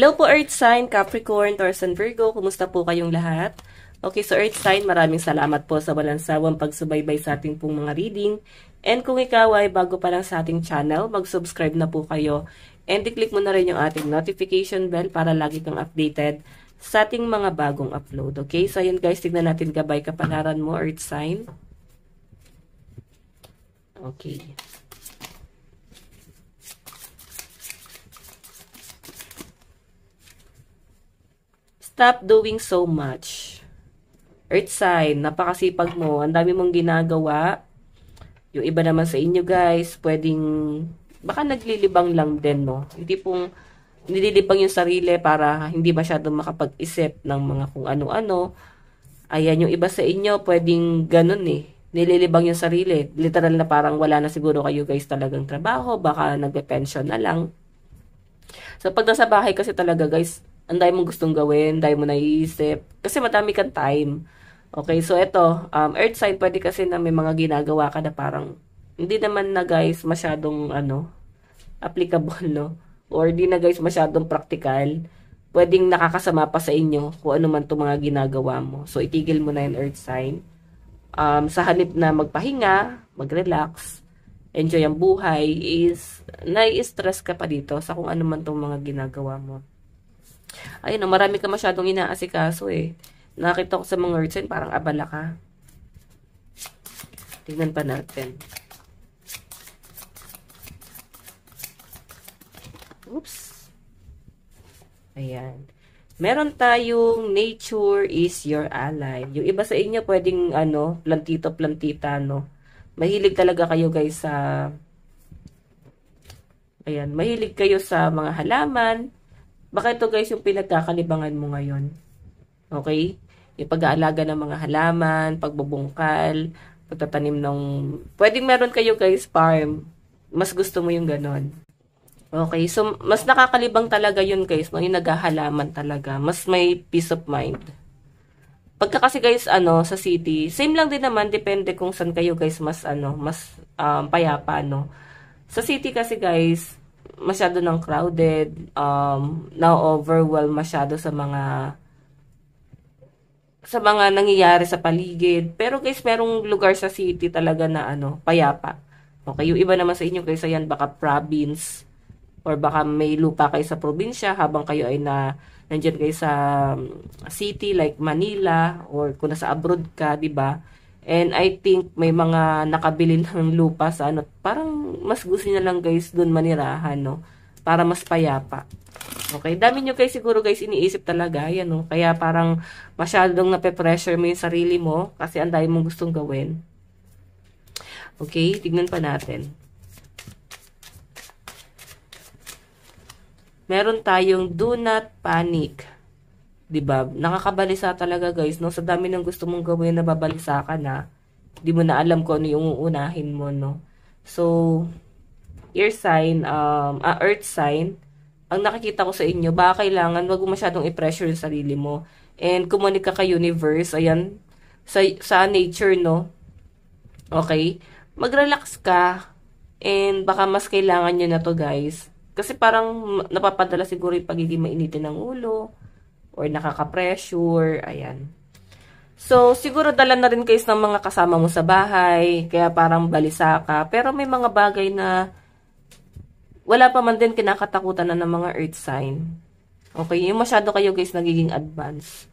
Hello po Earth Sign, Capricorn, Taurus, and Virgo. Kumusta po kayong lahat? Okay, so Earth Sign, maraming salamat po sa walang sawang pagsubaybay sa ating pong mga reading. And kung ikaw ay bago pa lang sa ating channel, mag-subscribe na po kayo. And i-click mo na rin yung ating notification bell para lagi kang updated sa ating mga bagong upload. Okay, so ayan guys, tignan natin gabay kapalaran mo, Earth Sign. Okay. Stop doing so much. Earth sign, napakasipag mo. Ang dami mong ginagawa. Yung iba naman sa inyo guys, pwedeng, baka naglilibang lang din, no? Hindi pong nililibang yung sarili para hindi masyadong makapag-isip ng mga kung ano-ano. Ayan, yung iba sa inyo, pwedeng ganun eh. Nililibang yung sarili. Literal na parang wala na siguro kayo guys talagang trabaho. Baka nagpe-pension na lang. So, pag nasa bahay kasi talaga guys, ang dami mong gustong gawin, dahil mo naiisip. Kasi madami kang time. Okay, so ito, Earth sign, pwede kasi na may mga ginagawa ka na parang, hindi naman na guys, masyadong, applicable, no? Or di na guys, masyadong practical. Pwedeng nakakasama pa sa inyo kung ano man itong mga ginagawa mo. So, itigil mo na yung Earth sign. Sa halip na magpahinga, mag-relax, enjoy ang buhay, is, nai-stress ka pa dito sa kung ano man itong mga ginagawa mo. Ayun, marami ka masyadong inaasikaso eh. Nakita ko sa mga Earth sign, parang abala ka. Tingnan pa natin. Oops. Ayan. Meron tayong nature is your ally. Yung iba sa inyo pwedeng plantito, plantita, no? Mahilig talaga kayo guys sa ayan, mahilig kayo sa mga halaman. Baka ito guys yung pinagkakalibangan mo ngayon. Okay? Yung pag-aalaga ng mga halaman, pagbubungkal, pagtatanim ng pwedeng meron kayo guys farm. Mas gusto mo yung ganon. Okay, so mas nakakalibang talaga yun guys, no? Yung naghahalaman talaga. Mas may peace of mind. Pagka kasi guys, sa city, same lang din naman, depende kung saan kayo guys mas, payapa, no? Sa city kasi guys, masyado ng crowded, na-overwhelm masyado sa mga nangyayari sa paligid. Pero guys, merong lugar sa city talaga na payapa. Okay, yung iba naman sa inyo guys, ayan, baka province, or baka may lupa kayo sa probinsya habang kayo ay nandyan kayo sa city like Manila, or kung nasa abroad ka, di ba? And I think may mga nakabili ng lupa sa parang mas gusto niya lang guys doon manirahan, no? Para mas payapa. Okay, dami nyo guys siguro guys iniisip talaga, yan, no? Kaya parang masyadong nape-pressure mo yung sarili mo kasi ang dami mong gustong gawin. Okay, tignan pa natin. Meron tayong do not panic. Diba? Nakakabalisa talaga guys, no? Sa dami ng gusto mong gawin, nababalisa ka na. Di mo na alam kung ano yung uunahin mo, no? So, Earth sign, ang nakikita ko sa inyo, baka kailangan wag mo masyadong i-pressure yung sarili mo. And kumunika ka universe, ayan, sa nature, no? Okay? Mag-relax ka. And baka mas kailangan nyo na to guys. Kasi parang napapadala siguro yung pagiging mainitin ng ulo, or nakaka-pressure, ayan. So, siguro dala na rin kayo ng mga kasama mo sa bahay, kaya parang balisa ka. Pero may mga bagay na wala pa man din kinakatakutan na ng mga Earth sign. Okay, yung masyado kayo guys nagiging advance.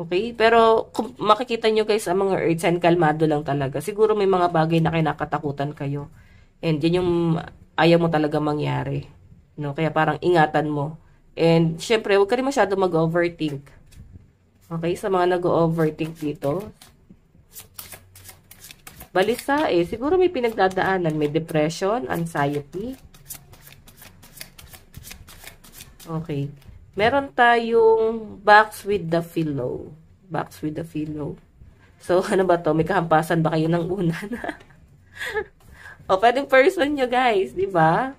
Okay, pero kung makikita nyo guys ang mga Earth sign, kalmado lang talaga. Siguro may mga bagay na kinakatakutan kayo. And yan yung ayaw mo talaga mangyari. No? Kaya parang ingatan mo. And, syempre, huwag ka rin masyado mag-overthink. Okay? Sa mga nag-overthink dito, balisa eh. Siguro may pinagdadaanan. May depression, anxiety. Okay. Meron tayong box with the pillow. Box with the pillow. So, ano ba to? May kahampasan ba kayo ng unan? O, pwedeng person nyo guys. Diba?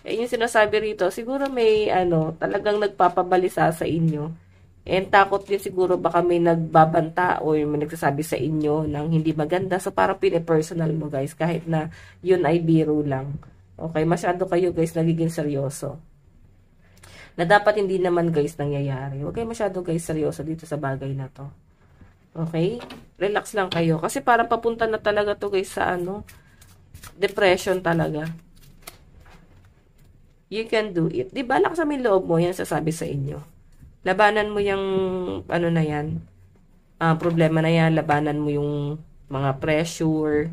Yan yung sinasabi rito, siguro may talagang nagpapabalisa sa inyo. And takot din siguro baka may nagbabanta o may nagsasabi sa inyo ng hindi maganda. So parang pinipersonal mo guys kahit na yun ay biro lang. Okay, masyado kayo guys nagiging seryoso. na dapat hindi naman guys nangyayari. Huwag kayo masyado guys seryoso dito sa bagay na to. Okay? Relax lang kayo. Kasi parang papunta na talaga to guys sa ano, depression talaga. You can do it. Diba? Lakas mo yung loob mo. Yan sasabi sa inyo. Labanan mo yung, ano na yan, problema na yan. Labanan mo yung mga pressure.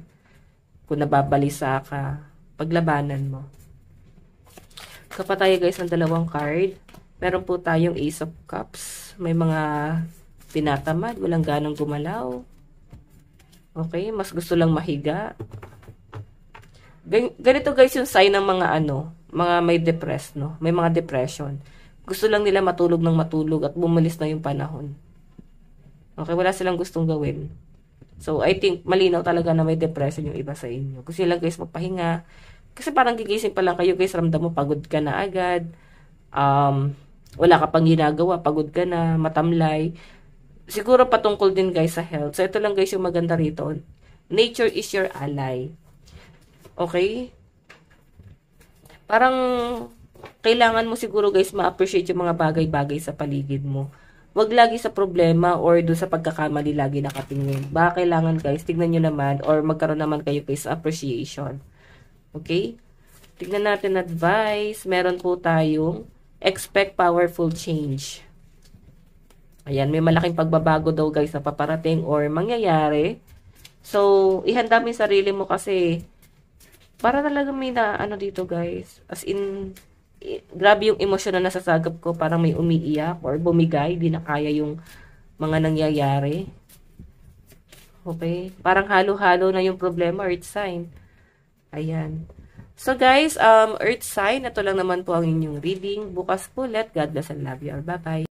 Kung nababalisa ka. Paglabanan mo. Kapatay guys ng dalawang card. Meron po tayong Ace of Cups. May mga tinatamad. Walang ganang gumalaw. Okay? Mas gusto lang mahiga. Ganito guys yung sign ng mga ano, mga may depressed, no? May mga depression. Gusto lang nila matulog ng matulog at bumalis na yung panahon. Okay? Wala silang gustong gawin. So, I think malinaw talaga na may depression yung iba sa inyo. Gusto lang guys magpahinga. Kasi parang gigising pa lang kayo guys, ramdam mo pagod ka na agad. Wala ka pang ginagawa, pagod ka na, matamlay. Siguro patungkol din guys sa health. So ito lang guys yung maganda rito. Nature is your ally. Okay? Parang kailangan mo siguro guys ma-appreciate yung mga bagay-bagay sa paligid mo. Wag lagi sa problema or doon sa pagkakamali lagi nakatingin. Baka kailangan guys, tignan nyo naman or magkaroon naman kayo guys sa appreciation. Okay? Tignan natin advice. Meron po tayong expect powerful change. Ayan, may malaking pagbabago daw guys na paparating or mangyayari. So, ihanda mo yung sarili mo kasi para talaga may na ano dito guys. As in, grabe yung emosyon na nasasagap ko. Parang may umiiyak or bumigay. Di na kaya yung mga nangyayari. Okay? Parang halo-halo na yung problema, earth sign. Ayan. So guys, earth sign, ito lang naman po ang inyong reading. Bukas po ulit. God bless and love you all. Bye-bye.